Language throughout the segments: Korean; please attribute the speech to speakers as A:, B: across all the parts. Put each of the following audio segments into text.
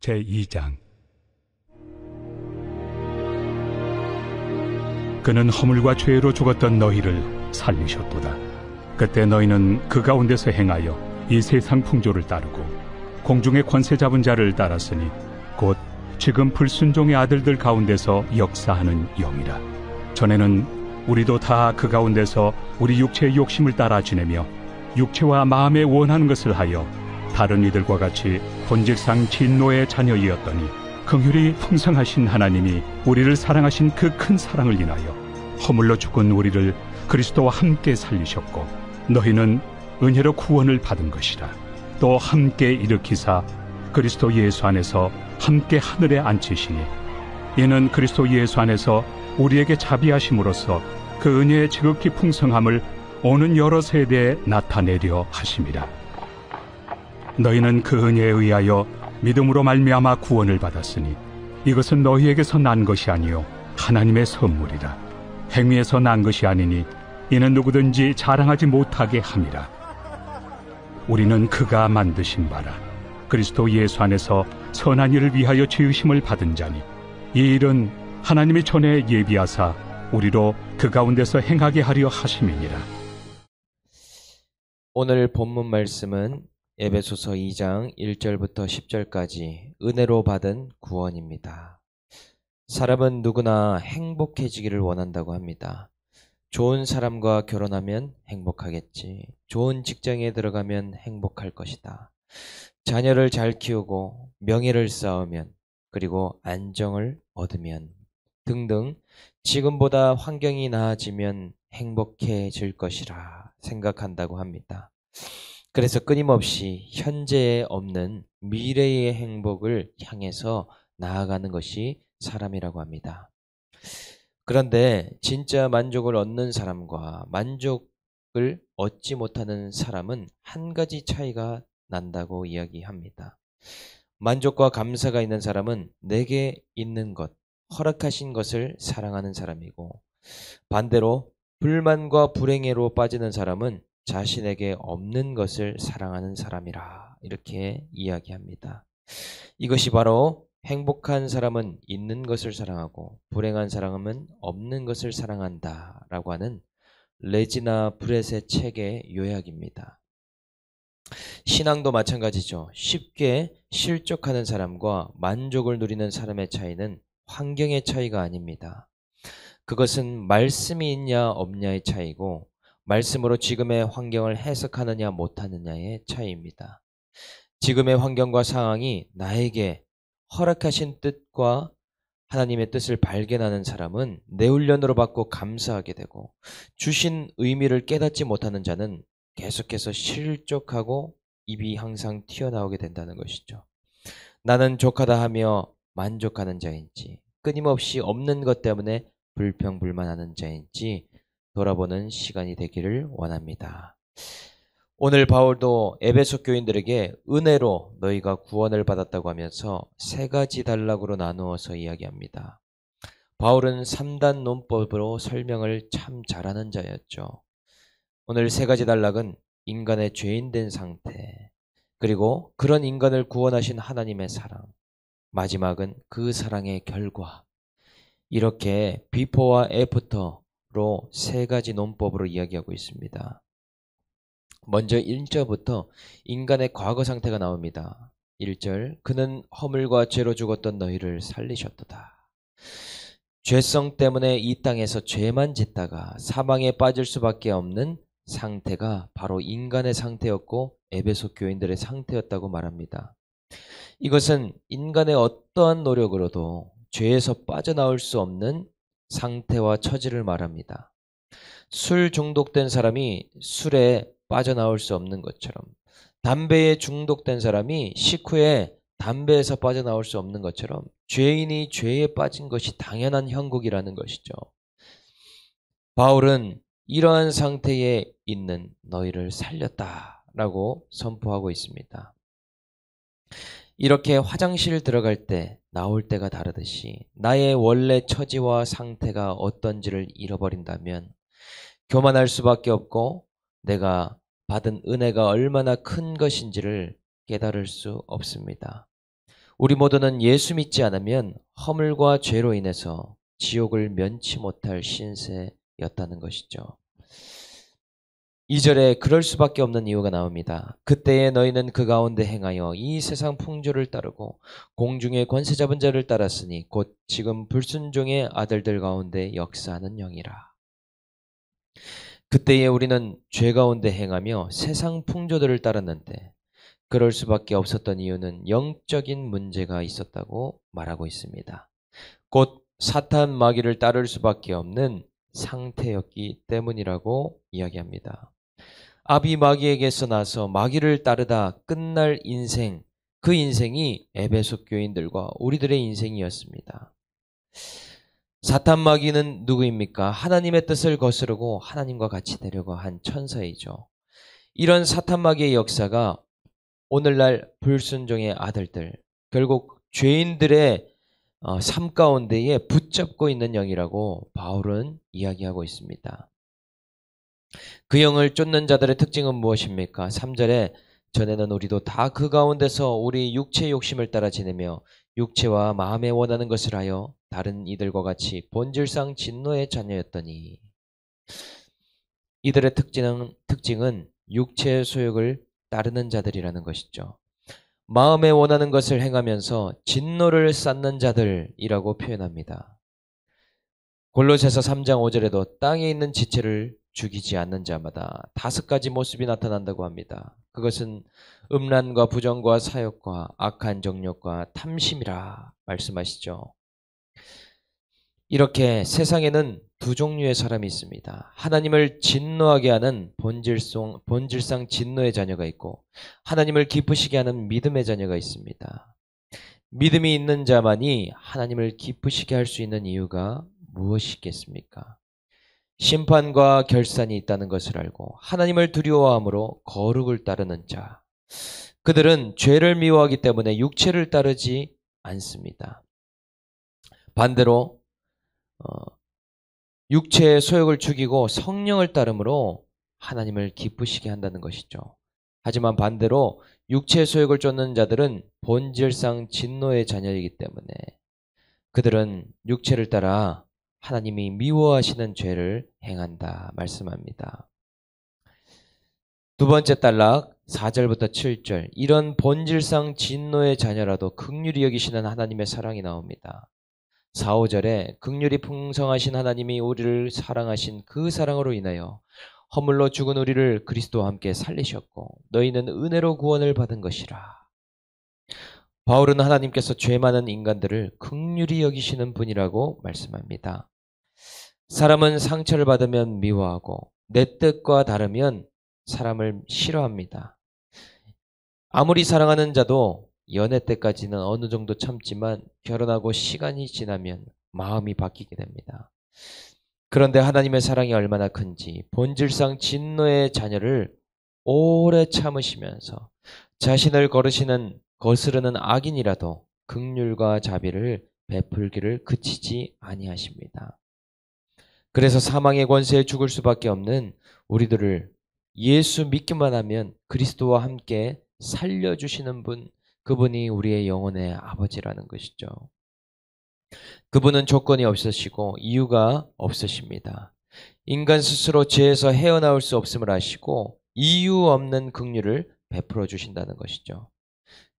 A: 제2장. 그는 허물과 죄로 죽었던 너희를 살리셨도다. 그때 너희는 그 가운데서 행하여 이 세상 풍조를 따르고 공중의 권세 잡은 자를 따랐으니 곧 지금 불순종의 아들들 가운데서 역사하는 영이라. 전에는 우리도 다 그 가운데서 우리 육체의 욕심을 따라 지내며 육체와 마음에 원하는 것을 하여 다른 이들과 같이 본질상 진노의 자녀이었더니 긍휼이 풍성하신 하나님이 우리를 사랑하신 그 큰 사랑을 인하여 허물로 죽은 우리를 그리스도와 함께 살리셨고 너희는 은혜로 구원을 받은 것이라. 또 함께 일으키사 그리스도 예수 안에서 함께 하늘에 앉히시니 이는 그리스도 예수 안에서 우리에게 자비하심으로써 그 은혜의 지극히 풍성함을 오는 여러 세대에 나타내려 하심이라. 너희는 그 은혜에 의하여 믿음으로 말미암아 구원을 받았으니 이것은 너희에게서 난 것이 아니요 하나님의 선물이라. 행위에서 난 것이 아니니 이는 누구든지 자랑하지 못하게 함이라. 우리는 그가 만드신 바라 그리스도 예수 안에서 선한 일을 위하여 지으심을 받은 자니 이 일은 하나님이 전에 예비하사 우리로 그 가운데서 행하게 하려 하심이니라.
B: 오늘 본문 말씀은 에베소서 2장 1절부터 10절까지 은혜로 받은 구원입니다. 사람은 누구나 행복해지기를 원한다고 합니다. 좋은 사람과 결혼하면 행복하겠지. 좋은 직장에 들어가면 행복할 것이다. 자녀를 잘 키우고 명예를 쌓으면 그리고 안정을 얻으면 등등 지금보다 환경이 나아지면 행복해질 것이라 생각한다고 합니다. 그래서 끊임없이 현재에 없는 미래의 행복을 향해서 나아가는 것이 사람이라고 합니다. 그런데 진짜 만족을 얻는 사람과 만족을 얻지 못하는 사람은 한 가지 차이가 난다고 이야기합니다. 만족과 감사가 있는 사람은 내게 있는 것, 허락하신 것을 사랑하는 사람이고 반대로 불만과 불행애로 빠지는 사람은 자신에게 없는 것을 사랑하는 사람이라 이렇게 이야기합니다. 이것이 바로 행복한 사람은 있는 것을 사랑하고 불행한 사람은 없는 것을 사랑한다 라고 하는 레지나 브렛의 책의 요약입니다. 신앙도 마찬가지죠. 쉽게 실족하는 사람과 만족을 누리는 사람의 차이는 환경의 차이가 아닙니다. 그것은 말씀이 있냐 없냐의 차이고 말씀으로 지금의 환경을 해석하느냐 못하느냐의 차이입니다. 지금의 환경과 상황이 나에게 허락하신 뜻과 하나님의 뜻을 발견하는 사람은 내 훈련으로 받고 감사하게 되고 주신 의미를 깨닫지 못하는 자는 계속해서 실족하고 입이 항상 튀어나오게 된다는 것이죠. 나는 족하다 하며 만족하는 자인지 끊임없이 없는 것 때문에 불평불만하는 자인지 돌아보는 시간이 되기를 원합니다. 오늘 바울도 에베소 교인들에게 은혜로 너희가 구원을 받았다고 하면서 세 가지 단락으로 나누어서 이야기합니다. 바울은 3단 논법으로 설명을 참 잘하는 자였죠. 오늘 세 가지 단락은 인간의 죄인된 상태, 그리고 그런 인간을 구원하신 하나님의 사랑, 마지막은 그 사랑의 결과, 이렇게 비포와 애프터로 세 가지 논법으로 이야기하고 있습니다. 먼저 1절부터 인간의 과거 상태가 나옵니다. 1절, 그는 허물과 죄로 죽었던 너희를 살리셨도다. 죄성 때문에 이 땅에서 죄만 짓다가 사망에 빠질 수밖에 없는 상태가 바로 인간의 상태였고 에베소 교인들의 상태였다고 말합니다. 이것은 인간의 어떠한 노력으로도 죄에서 빠져나올 수 없는 상태와 처지를 말합니다. 술 중독된 사람이 술에 빠져나올 수 없는 것처럼 담배에 중독된 사람이 식후에 담배에서 빠져나올 수 없는 것처럼 죄인이 죄에 빠진 것이 당연한 형국이라는 것이죠. 바울은 이러한 상태에 있는 너희를 살렸다라고 선포하고 있습니다. 이렇게 화장실 들어갈 때 나올 때가 다르듯이 나의 원래 처지와 상태가 어떤지를 잃어버린다면 교만할 수밖에 없고 내가 받은 은혜가 얼마나 큰 것인지를 깨달을 수 없습니다. 우리 모두는 예수 믿지 않으면 허물과 죄로 인해서 지옥을 면치 못할 신세였다는 것이죠. 2절에 그럴 수밖에 없는 이유가 나옵니다. 그때에 너희는 그 가운데 행하여 이 세상 풍조를 따르고 공중의 권세 잡은 자를 따랐으니 곧 지금 불순종의 아들들 가운데 역사하는 영이라. 그때에 우리는 죄 가운데 행하며 세상 풍조들을 따랐는데 그럴 수밖에 없었던 이유는 영적인 문제가 있었다고 말하고 있습니다. 곧 사탄 마귀를 따를 수밖에 없는 상태였기 때문이라고 이야기합니다. 아비 마귀에게서 나서 마귀를 따르다 끝날 인생, 그 인생이 에베소 교인들과 우리들의 인생이었습니다. 사탄 마귀는 누구입니까? 하나님의 뜻을 거스르고 하나님과 같이 되려고 한 천사이죠. 이런 사탄 마귀의 역사가 오늘날 불순종의 아들들, 결국 죄인들의 삶 가운데에 붙잡고 있는 영이라고 바울은 이야기하고 있습니다. 그 영을 쫓는 자들의 특징은 무엇입니까? 3절에 전에는 우리도 다 그 가운데서 우리 육체의 욕심을 따라 지내며 육체와 마음에 원하는 것을 하여 다른 이들과 같이 본질상 진노의 자녀였더니, 이들의 특징은 육체의 소욕을 따르는 자들이라는 것이죠. 마음에 원하는 것을 행하면서 진노를 쌓는 자들이라고 표현합니다. 골로새서 3장 5절에도 땅에 있는 지체를 죽이지 않는 자마다 5가지 모습이 나타난다고 합니다. 그것은 음란과 부정과 사욕과 악한 정욕과 탐심이라 말씀하시죠. 이렇게 세상에는 두 종류의 사람이 있습니다. 하나님을 진노하게 하는 본질상 진노의 자녀가 있고 하나님을 기쁘시게 하는 믿음의 자녀가 있습니다. 믿음이 있는 자만이 하나님을 기쁘시게 할 수 있는 이유가 무엇이겠습니까? 심판과 결산이 있다는 것을 알고 하나님을 두려워함으로 거룩을 따르는 자, 그들은 죄를 미워하기 때문에 육체를 따르지 않습니다. 반대로 육체의 소욕을 죽이고 성령을 따름으로 하나님을 기쁘시게 한다는 것이죠. 하지만 반대로 육체의 소욕을 쫓는 자들은 본질상 진노의 자녀이기 때문에 그들은 육체를 따라 하나님이 미워하시는 죄를 행한다 말씀합니다. 두 번째 단락 4절부터 7절, 이런 본질상 진노의 자녀라도 긍휼히 여기시는 하나님의 사랑이 나옵니다. 4, 5절에 긍휼이 풍성하신 하나님이 우리를 사랑하신 그 사랑으로 인하여 허물로 죽은 우리를 그리스도와 함께 살리셨고 너희는 은혜로 구원을 받은 것이라. 바울은 하나님께서 죄 많은 인간들을 긍휼히 여기시는 분이라고 말씀합니다. 사람은 상처를 받으면 미워하고 내 뜻과 다르면 사람을 싫어합니다. 아무리 사랑하는 자도 연애 때까지는 어느 정도 참지만 결혼하고 시간이 지나면 마음이 바뀌게 됩니다. 그런데 하나님의 사랑이 얼마나 큰지 본질상 진노의 자녀를 오래 참으시면서 자신을 거스르는 악인이라도 긍휼과 자비를 베풀기를 그치지 아니하십니다. 그래서 사망의 권세에 죽을 수밖에 없는 우리들을 예수 믿기만 하면 그리스도와 함께 살려주시는 분, 그분이 우리의 영혼의 아버지라는 것이죠. 그분은 조건이 없으시고 이유가 없으십니다. 인간 스스로 죄에서 헤어나올 수 없음을 아시고 이유 없는 긍휼을 베풀어 주신다는 것이죠.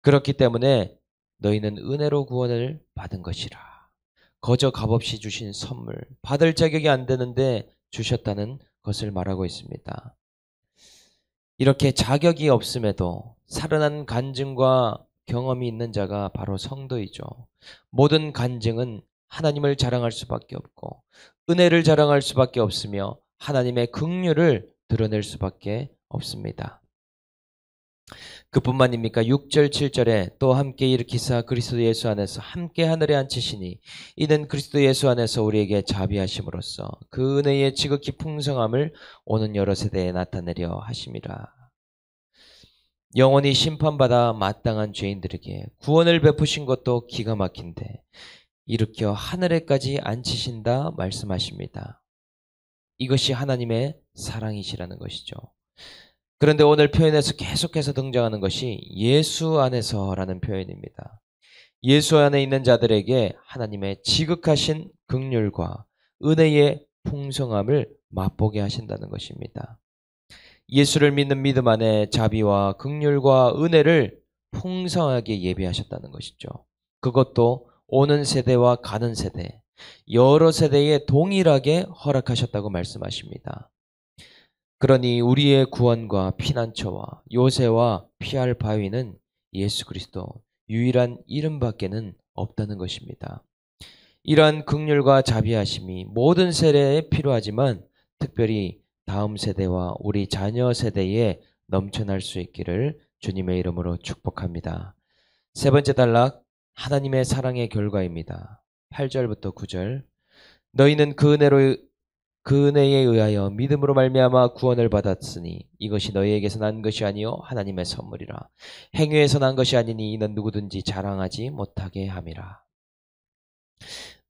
B: 그렇기 때문에 너희는 은혜로 구원을 받은 것이라. 거저 값없이 주신 선물, 받을 자격이 안 되는데 주셨다는 것을 말하고 있습니다. 이렇게 자격이 없음에도 살아난 간증과 경험이 있는 자가 바로 성도이죠. 모든 간증은 하나님을 자랑할 수밖에 없고 은혜를 자랑할 수밖에 없으며 하나님의 긍휼을 드러낼 수밖에 없습니다. 그뿐만입니까? 6절 7절에 또 함께 일으키사 그리스도 예수 안에서 함께 하늘에 앉히시니 이는 그리스도 예수 안에서 우리에게 자비하심으로써 그 은혜의 지극히 풍성함을 오는 여러 세대에 나타내려 하심이라. 영원히 심판받아 마땅한 죄인들에게 구원을 베푸신 것도 기가 막힌데 일으켜 하늘에까지 앉히신다 말씀하십니다. 이것이 하나님의 사랑이시라는 것이죠. 그런데 오늘 표현에서 계속해서 등장하는 것이 예수 안에서라는 표현입니다. 예수 안에 있는 자들에게 하나님의 지극하신 긍휼과 은혜의 풍성함을 맛보게 하신다는 것입니다. 예수를 믿는 믿음 안에 자비와 긍휼과 은혜를 풍성하게 예비하셨다는 것이죠. 그것도 오는 세대와 가는 세대, 여러 세대에 동일하게 허락하셨다고 말씀하십니다. 그러니 우리의 구원과 피난처와 요새와 피할 바위는 예수 그리스도 유일한 이름밖에는 없다는 것입니다. 이러한 긍휼과 자비하심이 모든 세대에 필요하지만 특별히 다음 세대와 우리 자녀 세대에 넘쳐날 수 있기를 주님의 이름으로 축복합니다. 세 번째 단락, 하나님의 사랑의 결과입니다. 8절부터 9절. 너희는 그 은혜에 의하여 믿음으로 말미암아 구원을 받았으니 이것이 너희에게서 난 것이 아니요 하나님의 선물이라. 행위에서 난 것이 아니니 이는 누구든지 자랑하지 못하게 함이라.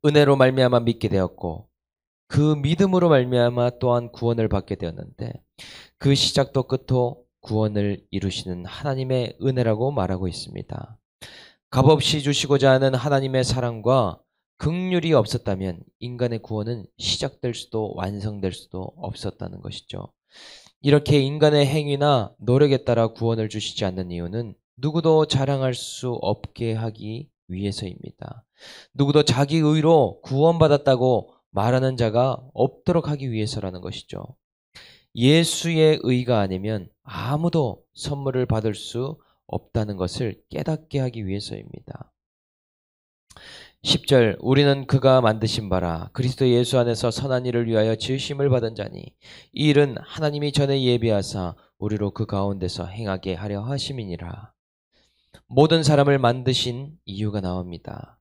B: 은혜로 말미암아 믿게 되었고 그 믿음으로 말미암아 또한 구원을 받게 되었는데 그 시작도 끝도 구원을 이루시는 하나님의 은혜라고 말하고 있습니다. 값없이 주시고자 하는 하나님의 사랑과 긍휼이 없었다면 인간의 구원은 시작될 수도 완성될 수도 없었다는 것이죠. 이렇게 인간의 행위나 노력에 따라 구원을 주시지 않는 이유는 누구도 자랑할 수 없게 하기 위해서입니다. 누구도 자기 의로 구원받았다고 말하는 자가 없도록 하기 위해서라는 것이죠. 예수의 의가 아니면 아무도 선물을 받을 수 없다는 것을 깨닫게 하기 위해서입니다. 10절 우리는 그가 만드신 바라 그리스도 예수 안에서 선한 일을 위하여 지으심을 받은 자니 이 일은 하나님이 전에 예비하사 우리로 그 가운데서 행하게 하려 하심이니라. 모든 사람을 만드신 이유가 나옵니다.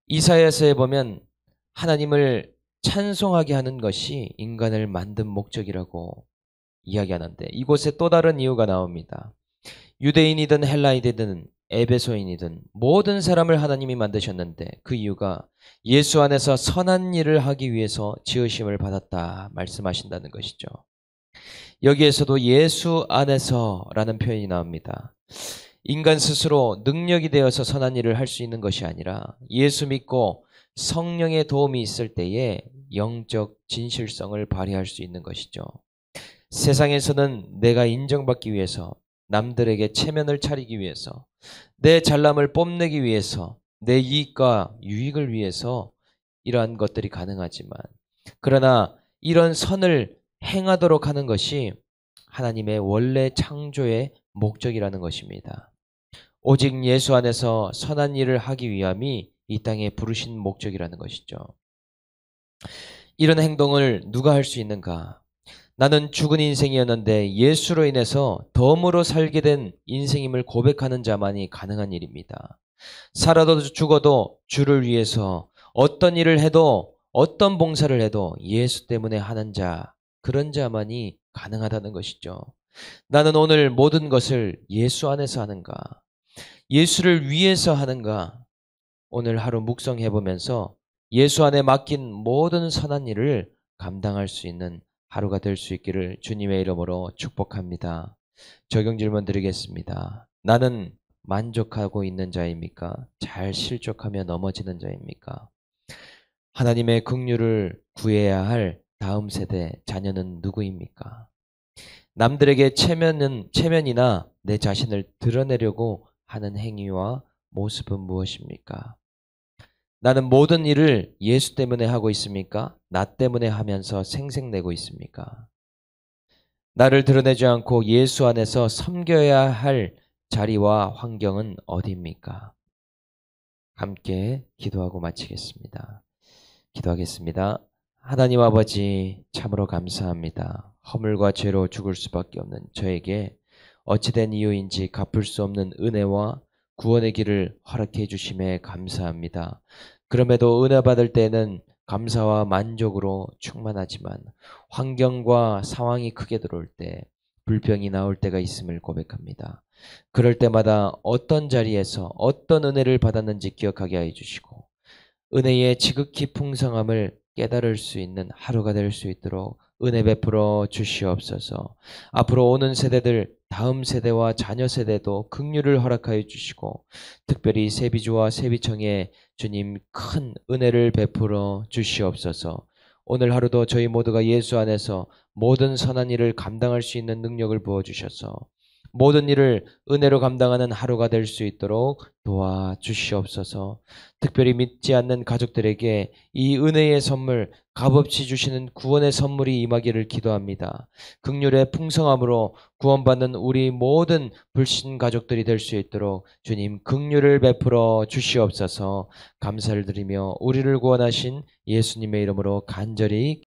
B: 이사야서에 보면 하나님을 찬송하게 하는 것이 인간을 만든 목적이라고 이야기하는데 이곳에 또 다른 이유가 나옵니다. 유대인이든 헬라인이든 에베소인이든 모든 사람을 하나님이 만드셨는데 그 이유가 예수 안에서 선한 일을 하기 위해서 지으심을 받았다 말씀하신다는 것이죠. 여기에서도 예수 안에서라는 표현이 나옵니다. 인간 스스로 능력이 되어서 선한 일을 할 수 있는 것이 아니라 예수 믿고 성령의 도움이 있을 때에 영적 진실성을 발휘할 수 있는 것이죠. 세상에서는 내가 인정받기 위해서 남들에게 체면을 차리기 위해서 내 잘남을 뽐내기 위해서 내 이익과 유익을 위해서 이러한 것들이 가능하지만 그러나 이런 선을 행하도록 하는 것이 하나님의 원래 창조의 목적이라는 것입니다. 오직 예수 안에서 선한 일을 하기 위함이 이 땅에 부르신 목적이라는 것이죠. 이런 행동을 누가 할 수 있는가? 나는 죽은 인생이었는데 예수로 인해서 덤으로 살게 된 인생임을 고백하는 자만이 가능한 일입니다. 살아도 죽어도 주를 위해서 어떤 일을 해도 어떤 봉사를 해도 예수 때문에 하는 자, 그런 자만이 가능하다는 것이죠. 나는 오늘 모든 것을 예수 안에서 하는가? 예수를 위해서 하는가? 오늘 하루 묵상해보면서 예수 안에 맡긴 모든 선한 일을 감당할 수 있는 하루가 될 수 있기를 주님의 이름으로 축복합니다. 적용 질문 드리겠습니다. 나는 만족하고 있는 자입니까? 잘 실족하며 넘어지는 자입니까? 하나님의 긍휼을 구해야 할 다음 세대 자녀는 누구입니까? 남들에게 체면이나 내 자신을 드러내려고 하는 행위와 모습은 무엇입니까? 나는 모든 일을 예수 때문에 하고 있습니까? 나 때문에 하면서 생색내고 있습니까? 나를 드러내지 않고 예수 안에서 섬겨야 할 자리와 환경은 어디입니까? 함께 기도하고 마치겠습니다. 기도하겠습니다. 하나님 아버지 참으로 감사합니다. 허물과 죄로 죽을 수밖에 없는 저에게 어찌된 이유인지 갚을 수 없는 은혜와 구원의 길을 허락해 주심에 감사합니다. 그럼에도 은혜 받을 때는 감사와 만족으로 충만하지만 환경과 상황이 크게 들어올 때 불평이 나올 때가 있음을 고백합니다. 그럴 때마다 어떤 자리에서 어떤 은혜를 받았는지 기억하게 하여 주시고 은혜의 지극히 풍성함을 깨달을 수 있는 하루가 될 수 있도록 은혜 베풀어 주시옵소서. 앞으로 오는 세대들 다음 세대와 자녀 세대도 긍휼을 허락하여 주시고 특별히 세비주와 세비청에 주님 큰 은혜를 베풀어 주시옵소서. 오늘 하루도 저희 모두가 예수 안에서 모든 선한 일을 감당할 수 있는 능력을 부어주셔서 모든 일을 은혜로 감당하는 하루가 될 수 있도록 도와주시옵소서. 특별히 믿지 않는 가족들에게 이 은혜의 선물, 값없이 주시는 구원의 선물이 임하기를 기도합니다. 긍휼의 풍성함으로 구원받는 우리 모든 불신 가족들이 될 수 있도록 주님 긍휼을 베풀어 주시옵소서. 감사를 드리며 우리를 구원하신 예수님의 이름으로 간절히